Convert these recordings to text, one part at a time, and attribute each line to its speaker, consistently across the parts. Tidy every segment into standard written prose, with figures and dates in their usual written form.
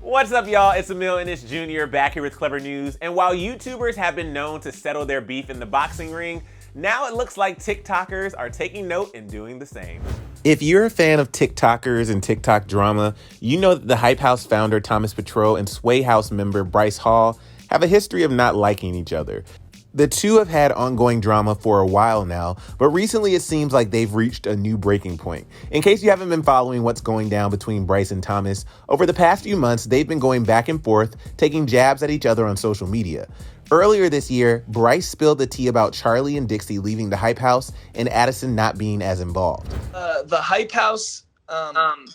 Speaker 1: What's up, y'all? It's Emile Ennis Jr. back here with Clevver News. And while YouTubers have been known to settle their beef in the boxing ring, now it looks like TikTokers are taking note and doing the same. If you're a fan of TikTokers and TikTok drama, you know that the Hype House founder Thomas Petrou and Sway House member Bryce Hall have a history of not liking each other. The two have had ongoing drama for a while now, but recently it seems like they've reached a new breaking point. In case you haven't been following what's going down between Bryce and Thomas, over the past few months, they've been going back and forth, taking jabs at each other on social media. Earlier this year, Bryce spilled the tea about Charlie and Dixie leaving the Hype House and Addison not being as involved.
Speaker 2: The Hype House,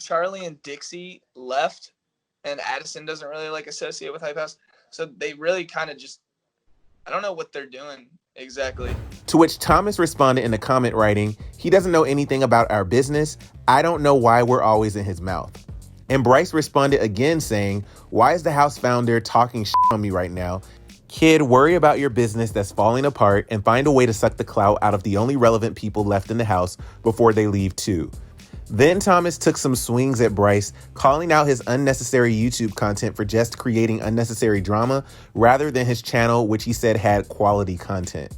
Speaker 2: Charlie and Dixie left, and Addison doesn't really associate with Hype House. So they really kind of just, I don't know what they're doing exactly.
Speaker 1: To which Thomas responded in a comment writing, "He doesn't know anything about our business. I don't know why we're always in his mouth." And Bryce responded again saying, "Why is the house founder talking shit on me right now? Kid, worry about your business that's falling apart and find a way to suck the clout out of the only relevant people left in the house before they leave too." Then Thomas took some swings at Bryce, calling out his unnecessary YouTube content for just creating unnecessary drama rather than his channel, which he said had quality content.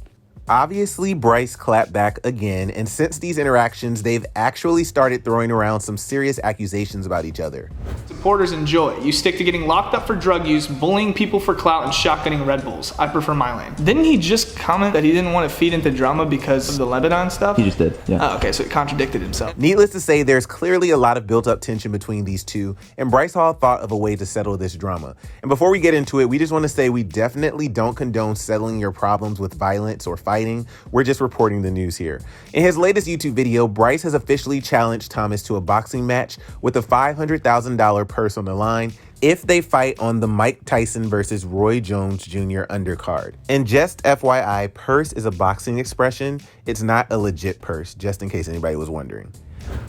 Speaker 1: Obviously, Bryce clapped back again, and since these interactions, they've actually started throwing around some serious accusations about each other.
Speaker 3: Supporters enjoy. You stick to getting locked up for drug use, bullying people for clout, and shotgunning Red Bulls. I prefer my lane. Didn't he just comment that he didn't want to feed into drama because of the Lebanon stuff?
Speaker 4: He just did, yeah.
Speaker 3: Oh, okay, so he contradicted himself.
Speaker 1: Needless to say, there's clearly a lot of built-up tension between these two, and Bryce Hall thought of a way to settle this drama. And before we get into it, we just want to say we definitely don't condone settling your problems with violence or fighting. We're just reporting the news here. In his latest YouTube video, Bryce has officially challenged Thomas to a boxing match with a $500,000 purse on the line if they fight on the Mike Tyson versus Roy Jones Jr. undercard. And just FYI, purse is a boxing expression. It's not a legit purse, just in case anybody was wondering.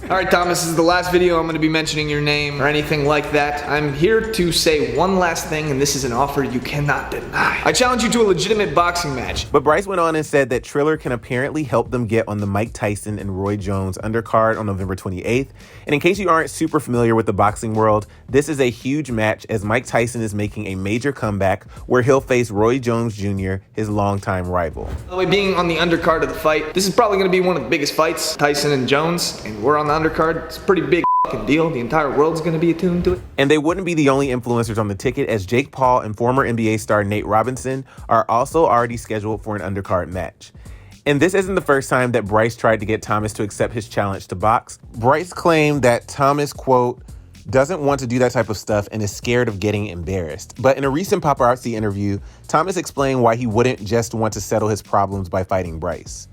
Speaker 3: All right, Thomas, this is the last video I'm going to be mentioning your name or anything like that. I'm here to say one last thing, and this is an offer you cannot deny. I challenge you to a legitimate boxing match.
Speaker 1: But Bryce went on and said that Triller can apparently help them get on the Mike Tyson and Roy Jones undercard on November 28th. And in case you aren't super familiar with the boxing world, this is a huge match as Mike Tyson is making a major comeback where he'll face Roy Jones Jr., his longtime rival.
Speaker 3: By the way, being on the undercard of the fight, this is probably going to be one of the biggest fights, Tyson and Jones, and we're on the undercard. It's a pretty big deal. The entire world's going to be attuned to it.
Speaker 1: And they wouldn't be the only influencers on the ticket, as Jake Paul and former NBA star Nate Robinson are also already scheduled for an undercard match. And this isn't the first time that Bryce tried to get Thomas to accept his challenge to box. Bryce claimed that Thomas, quote, doesn't want to do that type of stuff and is scared of getting embarrassed. But in a recent paparazzi interview, Thomas explained why he wouldn't just want to settle his problems by fighting Bryce.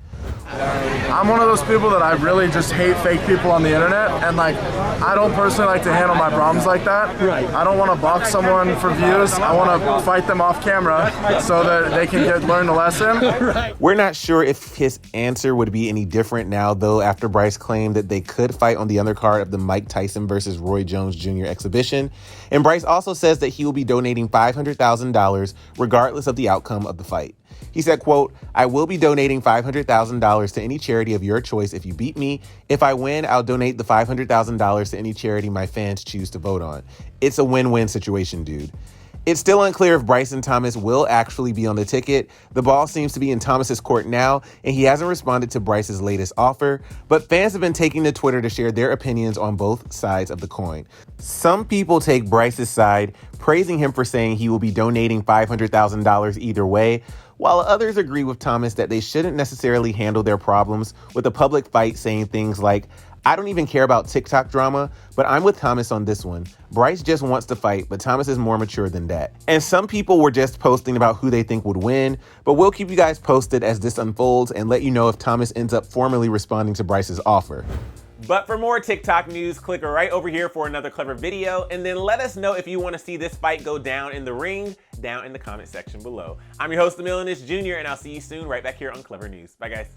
Speaker 5: I'm one of those people that I really just hate fake people on the internet, and I don't personally like to handle my problems like that.
Speaker 4: Right.
Speaker 5: I don't want to box someone for views. I want to fight them off camera so that they can learn the lesson.
Speaker 4: Right.
Speaker 1: We're not sure if his answer would be any different now, though, after Bryce claimed that they could fight on the undercard of the Mike Tyson versus Roy Jones Jr. exhibition. And Bryce also says that he will be donating $500,000 regardless of the outcome of the fight. He said, quote, "I will be donating $500,000 to any charity of your choice if you beat me. If I win, I'll donate the $500,000 to any charity my fans choose to vote on. It's a win-win situation, dude." It's still unclear if Bryce and Thomas will actually be on the ticket. The ball seems to be in Thomas's court now, and he hasn't responded to Bryce's latest offer. But fans have been taking to Twitter to share their opinions on both sides of the coin. Some people take Bryce's side, praising him for saying he will be donating $500,000 either way, while others agree with Thomas that they shouldn't necessarily handle their problems with a public fight, saying things like, "I don't even care about TikTok drama, but I'm with Thomas on this one. Bryce just wants to fight, but Thomas is more mature than that." And some people were just posting about who they think would win, but we'll keep you guys posted as this unfolds and let you know if Thomas ends up formally responding to Bryce's offer. But for more TikTok news, click right over here for another Clevver video, and then let us know if you want to see this fight go down in the ring down in the comment section below. I'm your host, Emile Ennis Jr., and I'll see you soon right back here on Clevver News. Bye, guys.